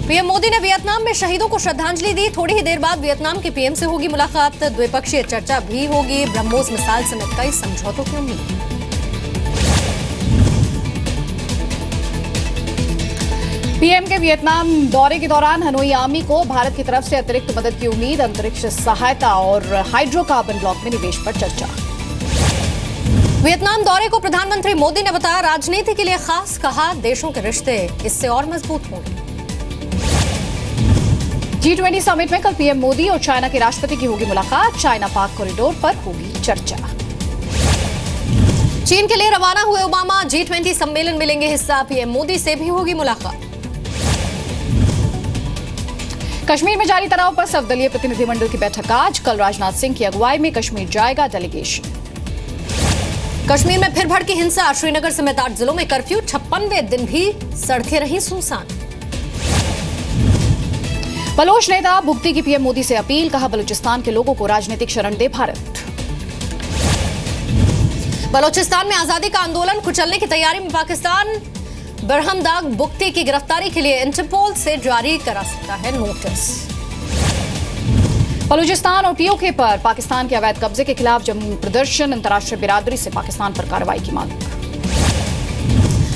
PM Modi ने Vietnam में शहीदों को श्रद्धांजलि दी। थोड़ी ही देर बाद वियतनाम के पीएम से होगी मुलाकात। द्विपक्षीय चर्चा भी होगी। ब्रह्मोस मिसाइल समेत कई समझौतों की उम्मीद। पीएम के वियतनाम दौरे के दौरान हनोई आर्मी को भारत की तरफ से अतिरिक्त मदद की उम्मीद। अंतरिक्ष सहायता और हाइड्रोकार्बन ब्लॉक में निवेश पर चर्चा। वियतनाम दौरे को प्रधानमंत्री मोदी ने बताया राजनीति के लिए खास। कहा देशों के रिश्ते इससे और मजबूत होंगे। G20 समिट में कल पीएम मोदी और चाइना के राष्ट्रपति की होगी मुलाकात। चाइना पाक कॉरिडोर पर होगी चर्चा। चीन के लिए रवाना हुए ओबामा G20 सम्मेलन में लेंगे हिस्सा। पीएम मोदी से भी होगी मुलाकात। कश्मीर में जारी तनाव पर सर्वदलीय प्रतिनिधिमंडल की बैठक आज। कल राजनाथ सिंह की अगुवाई में कश्मीर जाएगा डेलीगेशन। कश्मीर में फिर भड़की हिंसा। श्रीनगर समेत 8 जिलों में कर्फ्यू। 56वें दिन भी सड़कें रही सुनसान। बलोच नेता भुगती की पीएम मोदी से अपील। कहा बलूचिस्तान के लोगों को राजनीतिक शरण दे भारत। बलोचिस्तान में आजादी का आंदोलन कुचलने की तैयारी में पाकिस्तान। बरहमदाग भुगती की गिरफ्तारी के लिए इंटरपोल से जारी करा सकता है नोटिस। बलूचिस्तान और पीओके पर पाकिस्तान के अवैध कब्जे के खिलाफ जम्मू प्रदर्शन। अंतर्राष्ट्रीय बिरादरी से पाकिस्तान पर कार्रवाई की मांग।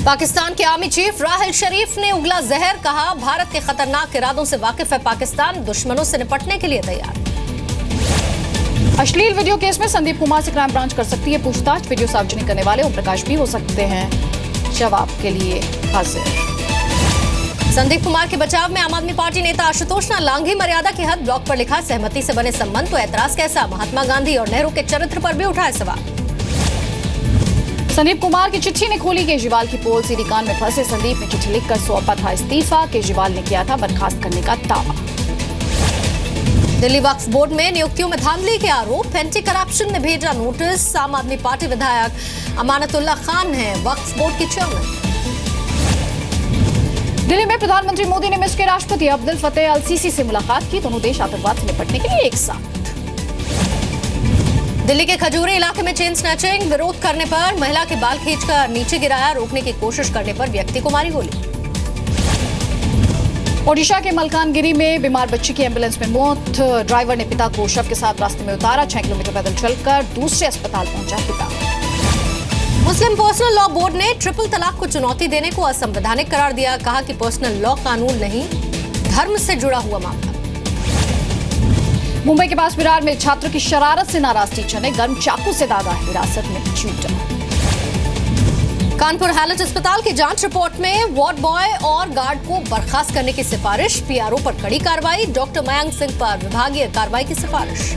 पाकिस्तान के आर्मी चीफ राहिल शरीफ ने उगला जहर। कहा भारत के खतरनाक इरादों से वाकिफ है पाकिस्तान। दुश्मनों से निपटने के लिए तैयार। अश्लील वीडियो केस में संदीप कुमार से क्राइम ब्रांच कर सकती है पूछताछ। वीडियो सार्वजनिक करने वाले ओम प्रकाश भी हो सकते हैं जवाब के लिए हाजिर। संदीप कुमार के बचाव में आम आदमी पार्टी नेता आशुतोष ने लांघी मर्यादा की हद। ब्लॉग पर लिखा सहमति से बने संबंध तो ऐतराज कैसा। महात्मा गांधी और नेहरू के चरित्र पर भी उठाए सवाल। संदीप कुमार की चिट्ठी ने खोली केजरीवाल की पोल। सीडी कांड में फंसे संदीप ने चिट्ठी लिखकर सौंपा था इस्तीफा। केजरीवाल ने किया था बर्खास्त करने का दावा। दिल्ली वक्फ बोर्ड में नियुक्तियों में धांधली के आरोप। एंटी करप्शन ने भेजा नोटिस। आम आदमी पार्टी विधायक अमानतुल्लाह खान है वक्फ बोर्ड की चेयरमैन। दिल्ली में प्रधानमंत्री मोदी ने मिस्र के राष्ट्रपति अब्दुल फतेह अल सीसी से मुलाकात की। दोनों देश आतंकवाद से निपटने के लिए एक साथ। दिल्ली के खजूरी इलाके में चेन स्नैचिंग। विरोध करने पर महिला के बाल खींचकर नीचे गिराया। रोकने की कोशिश करने पर व्यक्ति को मारी गोली। ओडिशा के मलकानगिरी में बीमार बच्ची की एम्बुलेंस में मौत। ड्राइवर ने पिता को शव के साथ रास्ते में उतारा। 6 किलोमीटर पैदल चलकर दूसरे अस्पताल पहुंचा पिता। मुस्लिम पर्सनल लॉ बोर्ड ने ट्रिपल तलाक को चुनौती देने को असंवैधानिक करार दिया। कहा कि पर्सनल लॉ कानून नहीं धर्म से जुड़ा हुआ मामला। मुंबई के पास विरार में छात्र की शरारत से नाराज टीचर ने गर्म चाकू से दागा। हिरासत में छूटा। कानपुर हैलट अस्पताल की जांच रिपोर्ट में वार्ड बॉय और गार्ड को बर्खास्त करने की सिफारिश। पीआरओ पर कड़ी कार्रवाई। डॉक्टर मयंक सिंह पर विभागीय कार्रवाई की सिफारिश।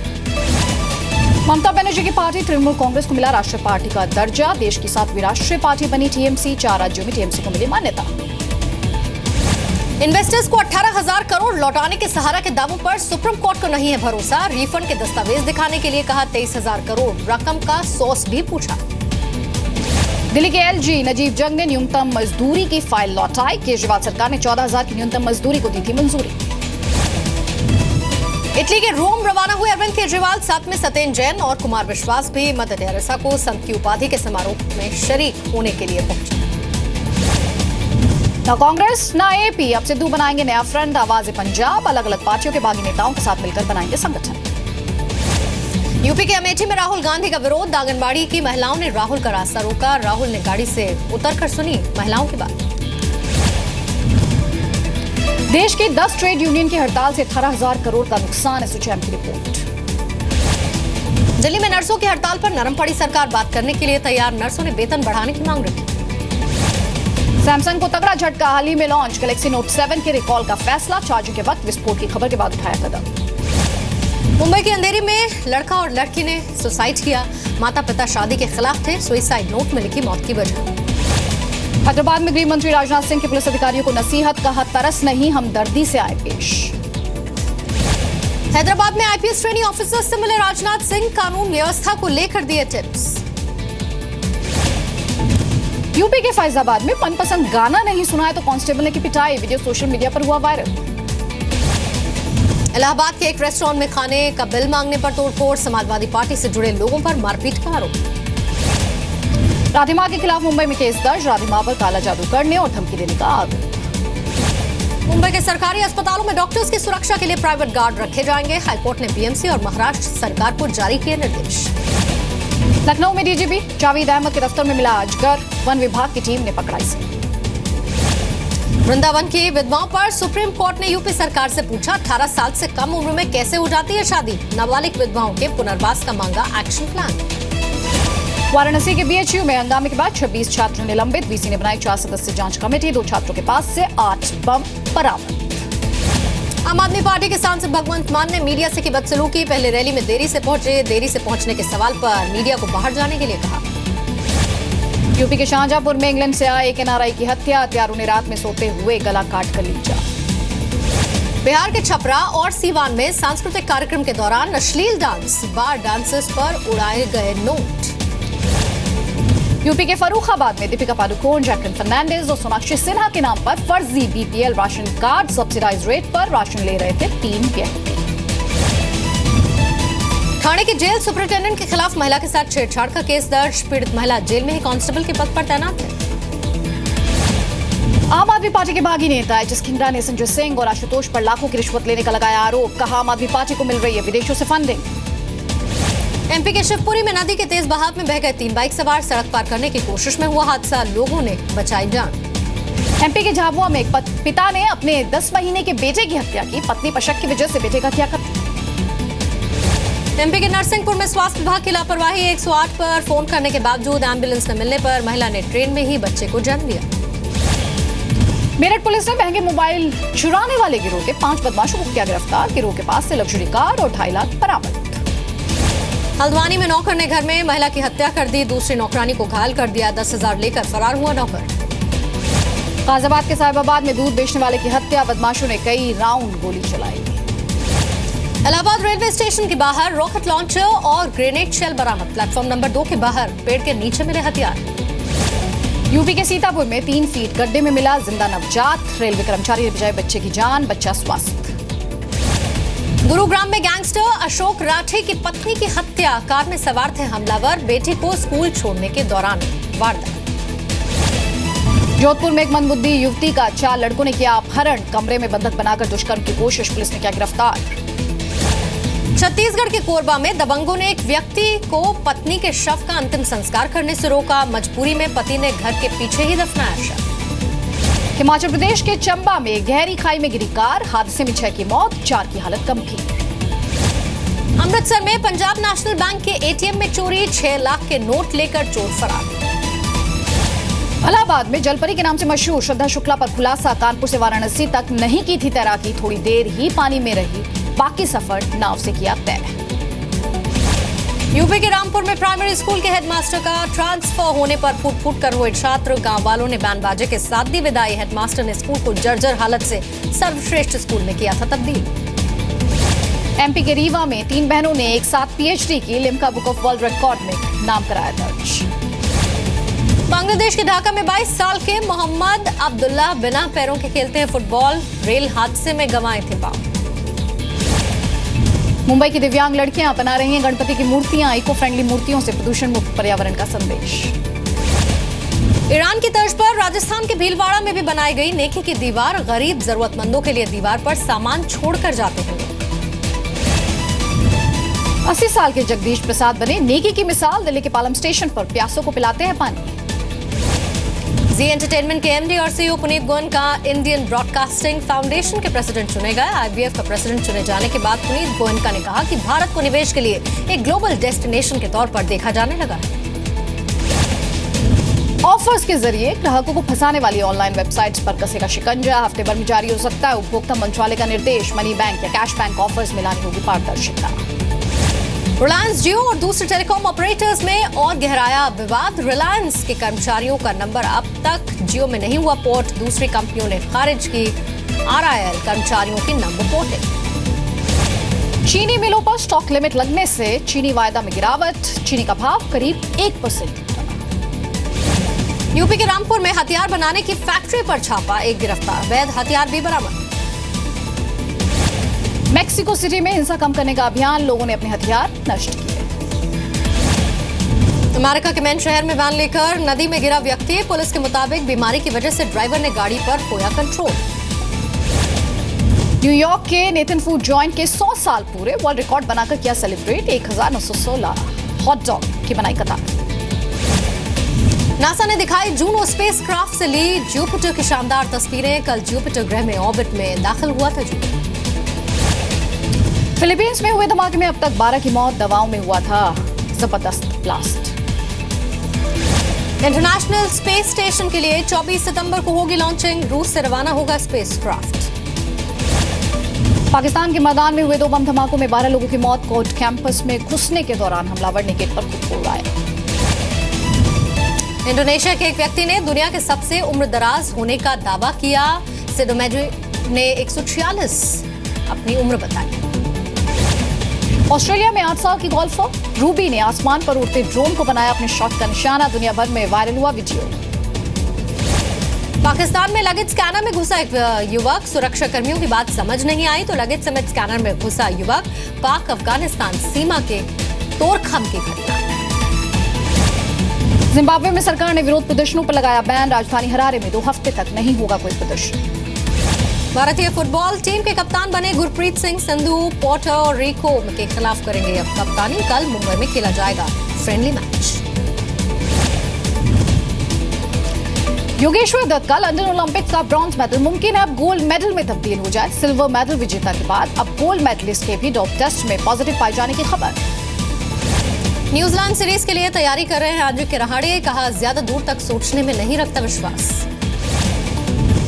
ममता बनर्जी की पार्टी तृणमूल कांग्रेस को मिला राष्ट्रीय पार्टी का दर्जा। देश की 7वीं राष्ट्रीय पार्टी बनी टीएमसी। 4 राज्यों में टीएमसी को मिली मान्यता। इन्वेस्टर्स को 18,000 करोड़ लौटाने के सहारा के दावों पर सुप्रीम कोर्ट को नहीं है भरोसा। रिफंड के दस्तावेज दिखाने के लिए कहा। 23,000 करोड़ रकम का सोर्स भी पूछा। दिल्ली के एलजी नजीब जंग ने न्यूनतम मजदूरी की फाइल लौटाई। केजरीवाल सरकार ने 14,000 की न्यूनतम मजदूरी को दी थी मंजूरी। इटली के रोम रवाना हुए अरविंद केजरीवाल। साथ में सत्येंद्र जैन और कुमार विश्वास भी मदर टेरेसा को संत की उपाधि के समारोह में शरीक होने के लिए पहुंचे। न कांग्रेस न एपी अब सिद्धू बनाएंगे नया फ्रंट। आवाज पंजाब अलग अलग पार्टियों के बागी नेताओं के साथ मिलकर बनाएंगे संगठन। यूपी के अमेठी में राहुल गांधी का विरोध। आंगनबाड़ी की महिलाओं ने राहुल का रास्ता रोका। राहुल ने गाड़ी से उतरकर सुनी महिलाओं की बात। देश की 10 ट्रेड यूनियन की हड़ताल से 18,000 करोड़ का नुकसान। एसोचैम की रिपोर्ट। दिल्ली में नर्सों की हड़ताल पर नरम पड़ी सरकार। बात करने के लिए तैयार। नर्सों ने वेतन बढ़ाने की मांग रखी। सैमसंग को तगड़ा झटका। हाल ही में लॉन्च गैलेक्सी नोट 7 के रिकॉल का फैसला। चार्जिंग के वक्त विस्फोट की खबर के बाद उठाया कदम। मुंबई के अंधेरी में लड़का और लड़की ने सुसाइड किया। माता पिता शादी के खिलाफ थे। सुसाइड नोट में लिखी मौत की वजह। हैदराबाद में गृह मंत्री राजनाथ सिंह के पुलिस अधिकारियों को नसीहत। कहा तरस नहीं हमदर्दी से आए पेश। हैदराबाद में आईपीएस ट्रेनिंग ऑफिसर से मिले राजनाथ सिंह। कानून व्यवस्था को लेकर दिए टिप्स। यूपी के फैजाबाद में मनपसंद गाना नहीं सुनाया तो कांस्टेबल ने की पिटाई। वीडियो सोशल मीडिया पर हुआ वायरल। इलाहाबाद के एक रेस्टोरेंट में खाने का बिल मांगने पर तोड़फोड़। समाजवादी पार्टी से जुड़े लोगों पर मारपीट का आरोप। राधिमा के खिलाफ मुंबई में केस दर्ज। राधिमा पर काला जादू करने और धमकी देने का आरोप। मुंबई के सरकारी अस्पतालों में डॉक्टर्स की सुरक्षा के लिए प्राइवेट गार्ड रखे जाएंगे। हाईकोर्ट ने बीएमसी और महाराष्ट्र सरकार को जारी किए निर्देश। लखनऊ में डीजीपी जावेद अहमद के दफ्तर में मिला अजगर, वन विभाग की टीम ने पकड़ा इसे। वृंदावन की विधवाओं पर सुप्रीम कोर्ट ने यूपी सरकार से पूछा 18 साल से कम उम्र में कैसे हो जाती है शादी। नाबालिग विधवाओं के पुनर्वास का मांगा एक्शन प्लान। वाराणसी के बीएचयू में हंगामे के बाद 26 छात्र निलंबित। वीसी ने बनाई 4 सदस्यीय जांच कमेटी। 2 छात्रों के पास से 8 बम बरामद। आम आदमी पार्टी के सांसद भगवंत मान ने मीडिया से की बदसलूकी। पहले रैली में देरी से पहुंचे। देरी से पहुंचने के सवाल पर मीडिया को बाहर जाने के लिए कहा। यूपी के शाहजहांपुर में इंग्लैंड से आए एक एनआरआई की हत्या। हत्यारों ने रात में सोते हुए गला काट कर ली जान। बिहार के छपरा और सीवान में सांस्कृतिक कार्यक्रम के दौरान अश्लील डांस, बार डांसर्स पर उड़ाए गए नोट। यूपी के फर्रुखाबाद में दीपिका पादुकोण, जैकलिन फर्नांडिस और सोनाक्षी सिन्हा के नाम पर फर्जी BPL ration card subsidize rate पर राशन ले रहे थे 3 व्यक्ति। ठाणे की जेल सुपरिटेंडेंट के खिलाफ महिला के साथ छेड़छाड़ का केस दर्ज। पीड़ित महिला जेल में ही कांस्टेबल के पद पर तैनात है। आम आदमी पार्टी के बागी नेता एच एस खिंगरा ने संजय सिंह और आशुतोष पर लाखों की रिश्वत लेने का लगाया आरोप। कहा आम आदमी पार्टी को मिल रही है विदेशों से फंडिंग। एमपी के शिवपुरी में नदी के तेज बहाव में बह गए 3 बाइक सवार। सड़क पार करने की कोशिश में हुआ हादसा, लोगों ने बचाई जान। एमपी के झाबुआ में एक पिता ने अपने 10 महीने के बेटे की हत्या की। पत्नी पर शक की वजह से बेटे का किया कत्ल। एमपी के नरसिंहपुर में स्वास्थ्य विभाग की लापरवाही। 108 पर फोन करने के बावजूद एम्बुलेंस न मिलने पर महिला ने ट्रेन में ही बच्चे को जन्म दिया। मेरठ पुलिस ने महंगे मोबाइल चुराने वाले गिरोह के 5 बदमाशों को किया गिरफ्तार। गिरोह के पास से लग्जरी कार और 2.5 लाख बरामद। हल्द्वानी में नौकर ने घर में महिला की हत्या कर दी। दूसरी नौकरानी को घायल कर दिया। 10,000 लेकर फरार हुआ नौकर। गाजियाबाद के साहिबाबाद में दूध बेचने वाले की हत्या। बदमाशों ने कई राउंड गोली चलाई। इलाहाबाद रेलवे स्टेशन के बाहर रॉकेट लॉन्चर और ग्रेनेड शेल बरामद। प्लेटफॉर्म नंबर 2 के बाहर पेड़ के नीचे मिले हथियार। यूपी के सीतापुर में 3 फीट गड्ढे में मिला जिंदा नवजात। रेलवे कर्मचारी ने बचाई बच्चे की जान, बच्चा स्वस्थ। गुरुग्राम में गैंगस्टर अशोक राठी की पत्नी की हत्या। कार में सवार थे हमलावर। बेटी को स्कूल छोड़ने के दौरान वारदात। जोधपुर में एक मंदबुद्धि युवती का 4 लड़कों ने किया अपहरण। कमरे में बंधक बनाकर दुष्कर्म की कोशिश, पुलिस ने किया गिरफ्तार। छत्तीसगढ़ के कोरबा में दबंगों ने एक व्यक्ति को पत्नी के शव का अंतिम संस्कार करने से रोका। मजबूरी में पति ने घर के पीछे ही दफनाया शव। हिमाचल प्रदेश के चंबा में गहरी खाई में गिरी कार। हादसे में 6 की मौत, 4 की हालत गंभीर। अमृतसर में पंजाब नेशनल बैंक के एटीएम में चोरी। 6 लाख के नोट लेकर चोर फरार। इलाहाबाद में जलपरी के नाम से मशहूर श्रद्धा शुक्ला पर खुलासा। कानपुर से वाराणसी तक नहीं की थी तैराकी। थोड़ी देर ही पानी में रही, बाकी सफर नाव से किया तय। यूपी के रामपुर में प्राइमरी स्कूल के हेडमास्टर का ट्रांसफर होने पर फूट फूट कर हुए छात्र। गांव वालों ने बैंड बाजे के साथ दी विदाई। हेडमास्टर ने स्कूल को जर्जर हालत से सर्वश्रेष्ठ स्कूल में किया था तब्दील। एमपी के रीवा में 3 बहनों ने एक साथ पीएचडी की। Limca book of world record में नाम कराया दर्ज। बांग्लादेश के ढाका में 22 साल के मोहम्मद अब्दुल्ला बिना पैरों के खेलते हैं फुटबॉल। रेल हादसे में गंवाए थे पांव। मुंबई की दिव्यांग लड़कियां बना रही हैं गणपति की मूर्तियां। इको फ्रेंडली मूर्तियों से प्रदूषण मुक्त पर्यावरण का संदेश। ईरान की तर्ज पर राजस्थान के भीलवाड़ा में भी बनाई गई नेकी की दीवार। गरीब जरूरतमंदों के लिए दीवार पर सामान छोड़कर जाते हैं। 80 साल के जगदीश प्रसाद बने नेकी की मिसाल। दिल्ली के पालम स्टेशन पर प्यासों को पिलाते हैं पानी। जी एंटरटेनमेंट के एमडी और सीईओ पुनीत गोयल का इंडियन ब्रॉडकास्टिंग फाउंडेशन के प्रेसिडेंट चुने गए। आईबीएफ का प्रेसिडेंट चुने जाने के बाद पुनीत गोयल ने कहा कि भारत को निवेश के लिए एक ग्लोबल डेस्टिनेशन के तौर पर देखा जाने लगा है। ऑफर्स के जरिए ग्राहकों को फंसाने वाली ऑनलाइन वेबसाइट्स पर कसेगा शिकंजा। हफ्ते भर में जारी हो सकता है उपभोक्ता मंत्रालय का निर्देश। मनी बैंक या कैश बैंक ऑफर्स में लानी होगी पारदर्शिता। रिलायंस जियो और दूसरे टेलीकॉम ऑपरेटर्स में और गहराया विवाद। रिलायंस के कर्मचारियों का नंबर अब तक जियो में नहीं हुआ पोर्ट। दूसरी कंपनियों ने खारिज की आरआईएल कर्मचारियों की नंबर पोर्टिंग। चीनी मिलों पर स्टॉक लिमिट लगने से चीनी वायदा में गिरावट। चीनी का भाव करीब 1%। यूपी के रामपुर में हथियार बनाने की फैक्ट्री पर छापा। एक गिरफ्तार। वैध हथियार भी बरामद। मेक्सिको सिटी में हिंसा कम करने का अभियान। लोगों ने अपने हथियार नष्ट किए। अमेरिका के मैन शहर में वैन लेकर नदी में गिरा व्यक्ति। पुलिस के मुताबिक बीमारी की वजह से ड्राइवर ने गाड़ी पर खोया कंट्रोल। न्यूयॉर्क के नेथन फूड जॉइंट के 100 साल पूरे, वर्ल्ड रिकॉर्ड बनाकर किया सेलिब्रेट। 1916 हॉट डॉग की बनाई कतार। नासा ने दिखाई जूनो स्पेसक्राफ्ट से ली जुपिटर की शानदार तस्वीरें। कल जुपिटर ग्रह में ऑर्बिट में दाखिल हुआ था जुपिटर। फिलीपींस में हुए धमाके में अब तक 12 की मौत, दवाओं में हुआ था जबरदस्त ब्लास्ट। इंटरनेशनल स्पेस स्टेशन के लिए 24 सितंबर को होगी लॉन्चिंग। रूस से रवाना होगा स्पेसक्राफ्ट। पाकिस्तान के मैदान में हुए 2 बम धमाकों में 12 लोगों की मौत। कोर्ट कैंपस में घुसने के दौरान हमलावर ने गेट पर खुद को उड़ाया। इंडोनेशिया के एक व्यक्ति ने दुनिया के सबसे उम्रदराज होने का दावा किया। सिडोमेजी ने 146 अपनी उम्र बताई। ऑस्ट्रेलिया में 8 साल की गोल्फर रूबी ने आसमान पर उड़ते ड्रोन को बनाया अपने शॉट का निशाना। दुनिया भर में वायरल हुआ वीडियो। पाकिस्तान में लगेज स्कैनर में घुसा एक युवक। सुरक्षा कर्मियों की बात समझ नहीं आई तो लगेज समेत स्कैनर में घुसा युवक। पाक अफगानिस्तान सीमा के तोरखम की घटना। जिम्बाब्वे में सरकार ने विरोध प्रदर्शनों पर लगाया बैन। राजधानी हरारे में 2 हफ्ते तक नहीं होगा कोई प्रदर्शन। भारतीय फुटबॉल टीम के कप्तान बने गुरप्रीत सिंह संधू पोर्टो रिको के खिलाफ करेंगे अब कप्तानी। कल मुंबई में खेला जाएगा फ्रेंडली मैच। योगेश्वर दत्त का लंदन ओलंपिक का ब्रॉन्ज मेडल मुमकिन है अब गोल्ड मेडल में तब्दील हो जाए। सिल्वर मेडल विजेता के बाद अब गोल्ड मेडलिस्ट के भी डोप टेस्ट में पॉजिटिव पाए जाने की खबर। न्यूजीलैंड सीरीज के लिए तैयारी कर रहे हैं आदित्य रहाणे। कहा ज्यादा दूर तक सोचने में नहीं रखता विश्वास।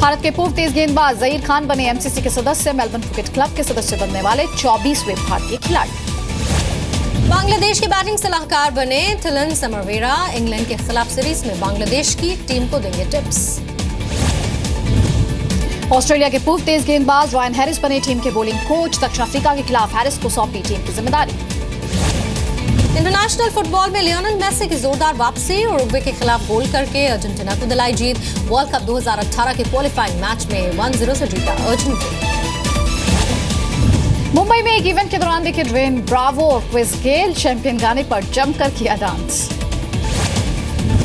भारत के पूर्व तेज गेंदबाज जहीर खान बने एमसीसी के सदस्य। मेलबर्न क्रिकेट क्लब के सदस्य बनने वाले 24वें भारतीय खिलाड़ी। बांग्लादेश के बैटिंग सलाहकार बने थिलन समरवेरा। इंग्लैंड के खिलाफ सीरीज में बांग्लादेश की टीम को देंगे टिप्स। ऑस्ट्रेलिया के पूर्व तेज गेंदबाज रायन हैरिस बने टीम के बॉलिंग कोच। दक्षिण अफ्रीका के खिलाफ हैरिस को सौंपी टीम की जिम्मेदारी। इंटरनेशनल फुटबॉल में लियोनेल मेसी की जोरदार वापसी। उरुग्वे के खिलाफ गोल करके अर्जेंटीना को दिलाई जीत। वर्ल्ड कप 2018 के क्वालिफाइंग मैच में 1-0 से जीता अर्जेंटीना। मुंबई में एक इवेंट के दौरान देखे ड्वेन ब्रावो और क्रिस गेल। चैंपियन गाने पर जमकर किया डांस।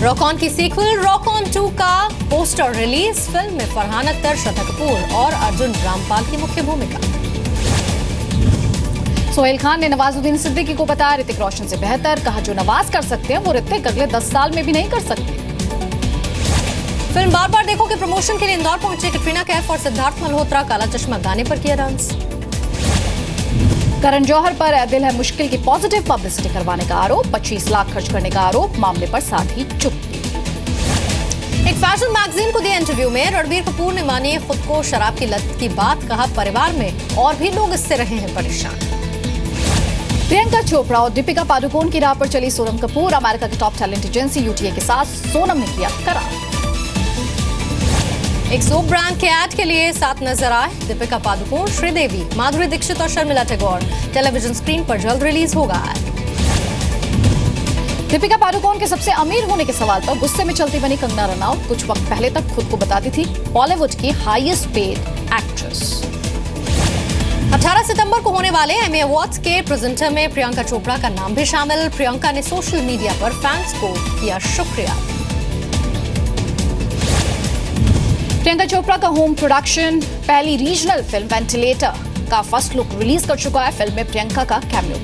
रॉक ऑन की सीक्वल रॉक ऑन 2 का पोस्टर रिलीज। फिल्म में फरहान अख्तर, श्रद्धा कपूर और अर्जुन रामपाल की मुख्य भूमिका। सोहेल खान ने नवाजुद्दीन सिद्दीकी को बताया ऋतिक रोशन से बेहतर। कहा जो नवाज कर सकते हैं वो ऋतिक अगले 10 साल में भी नहीं कर सकते। फिल्म बार बार देखो के प्रमोशन के लिए इंदौर पहुंचे कैटरीना कैफ और सिद्धार्थ मल्होत्रा। काला चश्मा गाने पर किया डांस। करण जौहर पर ए दिल है मुश्किल की पॉजिटिव पब्लिसिटी करवाने का आरोप। 25 लाख खर्च करने का आरोप। मामले पर साधी चुप। एक फैशन मैगजीन को दिए इंटरव्यू में रणबीर कपूर ने मानी खुद को शराब की लत की बात। कहा परिवार में और भी लोग इससे रहे हैं परेशान। प्रियंका चोपड़ा और दीपिका पादुकोण की राह पर चली सोनम कपूर। अमेरिका की टॉप टैलेंट एजेंसी यूटीए के साथ सोनम ने किया करार। एक सोप ब्रांड के ऐड के लिए साथ नजर आए दीपिका पादुकोण, श्रीदेवी, माधुरी दीक्षित और शर्मिला टैगोर। टेलीविजन स्क्रीन पर जल्द रिलीज होगा। दीपिका पादुकोण के सबसे अमीर होने के सवाल पर गुस्से में चलती बनी कंगना रनौत। कुछ वक्त पहले तक खुद को बताती थी बॉलीवुड की हाईएस्ट पेड एक्ट्रेस। 18 सितंबर को होने वाले एमी अवार्ड्स के प्रेजेंटर में प्रियंका चोपड़ा का नाम भी शामिल। प्रियंका ने सोशल मीडिया पर फैंस को किया शुक्रिया। प्रियंका चोपड़ा का होम प्रोडक्शन पहली रीजनल फिल्म वेंटिलेटर का फर्स्ट लुक रिलीज कर चुका है। फिल्म में प्रियंका का कैमियो।